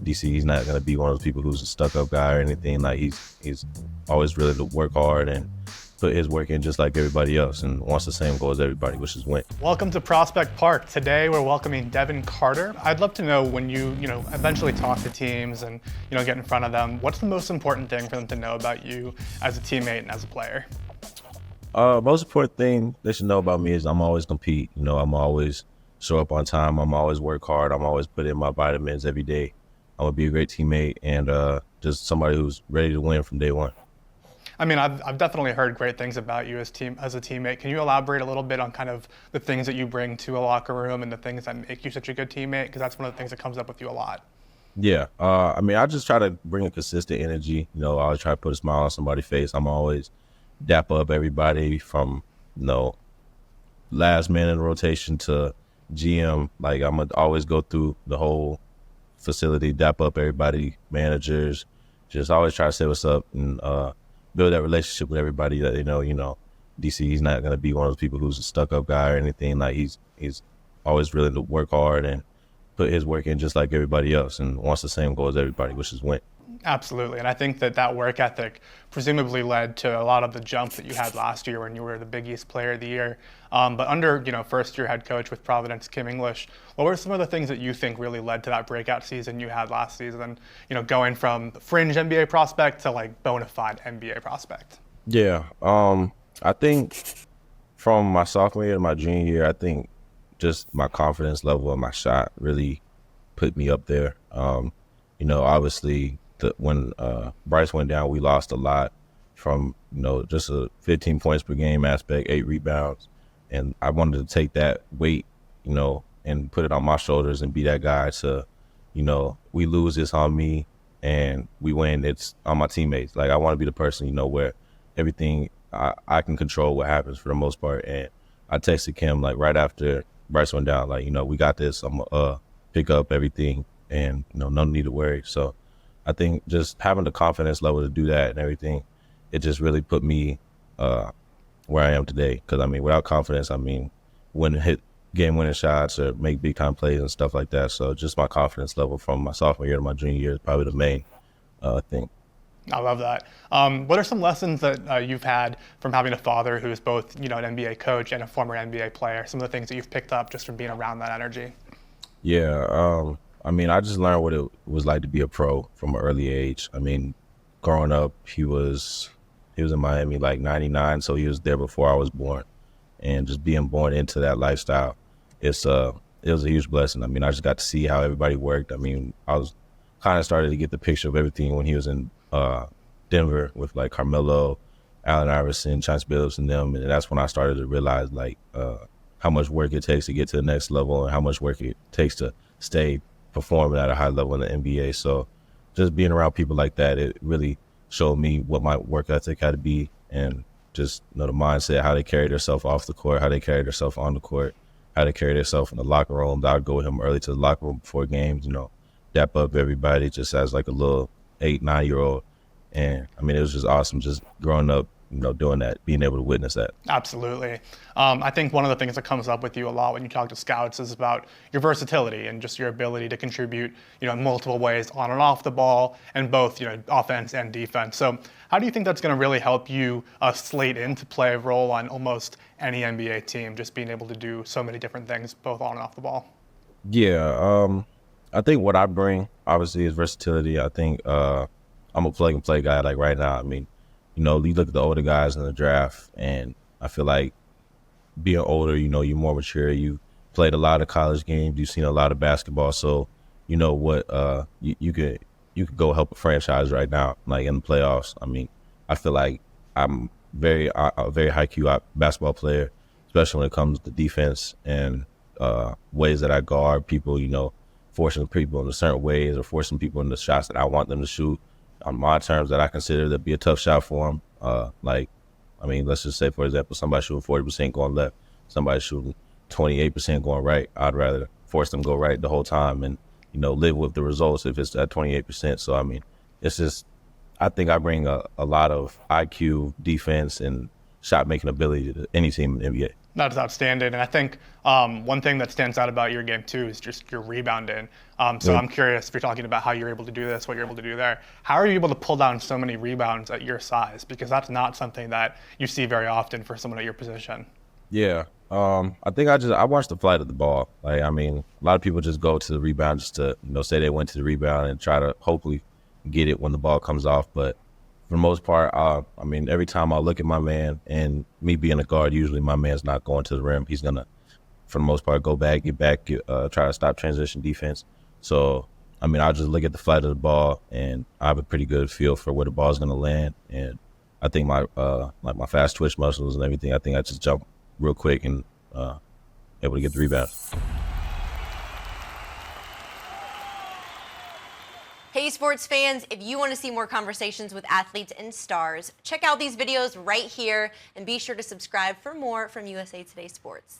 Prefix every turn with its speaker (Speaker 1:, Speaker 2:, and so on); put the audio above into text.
Speaker 1: DC, he's not going to be one of those people who's a stuck-up guy or anything. Like he's always really to work hard and put his work in just like everybody else, and wants the same goal as everybody, which is win.
Speaker 2: Welcome to Prospect Park. Today we're welcoming Devin Carter. I'd love to know, when you eventually talk to teams and get in front of them, what's the most important thing for them to know about you as a teammate and as a player?
Speaker 1: Most important thing they should know about me is I'm always compete. I'm always show up on time. I'm always work hard. I'm always put in my vitamins every day. I'm gonna be a great teammate and just somebody who's ready to win from day one.
Speaker 2: I mean, I've definitely heard great things about you as a teammate. Can you elaborate a little bit on kind of the things that you bring to a locker room and the things that make you such a good teammate? Because that's one of the things that comes up with you a lot.
Speaker 1: Yeah, I just try to bring a consistent energy. I always try to put a smile on somebody's face. I'm always dap up everybody from last man in the rotation to GM. Like, I'm gonna always go through the whole facility, dap up everybody, managers, just always try to say what's up and build that relationship with everybody that they know. DC, he's not going to be one of those people who's a stuck-up guy or anything. Like, he's always willing to work hard and put his work in just like everybody else, and wants the same goal as everybody, which is win.
Speaker 2: Absolutely, and I think that work ethic presumably led to a lot of the jump that you had last year when you were the Big East Player of the Year. But under first-year head coach with Providence, Kim English, what were some of the things that you think really led to that breakout season you had last season? Going from fringe NBA prospect to like bona fide NBA prospect.
Speaker 1: Yeah, I think from my sophomore year to my junior year, I think just my confidence level and my shot really put me up there. Obviously, when Bryce went down, we lost a lot from just a 15 points per game aspect, 8 rebounds, and I wanted to take that weight, and put it on my shoulders and be that guy to, we lose, it's on me, and we win, it's on my teammates. Like, I want to be the person, where everything I can control what happens for the most part. And I texted Kim like right after Bryce went down, like, we got this. I'm gonna pick up everything, and no need to worry. So I think just having the confidence level to do that and everything, it just really put me where I am today. Because, without confidence, wouldn't hit game-winning shots or make big-time plays and stuff like that. So just my confidence level from my sophomore year to my junior year is probably the main thing.
Speaker 2: I love that. What are some lessons that you've had from having a father who is both an NBA coach and a former NBA player? Some of the things that you've picked up just from being around that energy?
Speaker 1: Yeah, I just learned what it was like to be a pro from an early age. Growing up, he was in Miami like 99, so he was there before I was born. And just being born into that lifestyle, it was a huge blessing. I just got to see how everybody worked. I was kind of started to get the picture of everything when he was in Denver with like Carmelo, Allen Iverson, Chance Billups, and them. And that's when I started to realize like how much work it takes to get to the next level and how much work it takes to stay performing at a high level in the NBA. So just being around people like that, it really showed me what my work ethic had to be, and just the mindset, how they carry themselves off the court, how they carry themselves on the court, how they carry themselves in the locker room. I would go with him early to the locker room before games, dap up everybody just as like a little 8-9-year-old. And it was just awesome just growing up, doing that, being able to witness that.
Speaker 2: Absolutely. I think one of the things that comes up with you a lot when you talk to scouts is about your versatility and just your ability to contribute, in multiple ways on and off the ball, and both, offense and defense. So how do you think that's going to really help you slate in to play a role on almost any NBA team, just being able to do so many different things both on and off the ball?
Speaker 1: Yeah, I think what I bring, obviously, is versatility. I think I'm a plug-and-play guy. Like right now, you look at the older guys in the draft, and I feel like being older, you're more mature. You played a lot of college games. You've seen a lot of basketball. So you know what you could go help a franchise right now, like in the playoffs. I feel like I'm a very high-Q basketball player, especially when it comes to defense and ways that I guard people, forcing people in certain ways or forcing people into shots that I want them to shoot on my terms that I consider to be a tough shot for them. Let's just say, for example, somebody shooting 40% going left, somebody shooting 28% going right. I'd rather force them to go right the whole time and, live with the results if it's at 28%. So, it's just, I think I bring a lot of IQ, defense, and shot-making ability to any team in the NBA.
Speaker 2: That's outstanding. And I think one thing that stands out about your game, too, is just your rebounding. So
Speaker 1: Yeah.
Speaker 2: I'm curious if you're talking about how you're able to do this, what you're able to do there. How are you able to pull down so many rebounds at your size? Because that's not something that you see very often for someone at your position.
Speaker 1: Yeah. I think I watched the flight of the ball. Like, I mean, a lot of people just go to the rebound just to, say they went to the rebound and try to hopefully get it when the ball comes off. But for the most part, I mean, every time I look at my man, and me being a guard, usually my man's not going to the rim. He's gonna, for the most part, go back, try to stop transition defense. So, I mean, I just look at the flight of the ball, and I have a pretty good feel for where the ball's gonna land. And I think my like my fast twitch muscles and everything, I think I just jump real quick and able to get the rebound.
Speaker 3: Hey sports fans, if you want to see more conversations with athletes and stars, check out these videos right here and be sure to subscribe for more from USA Today Sports.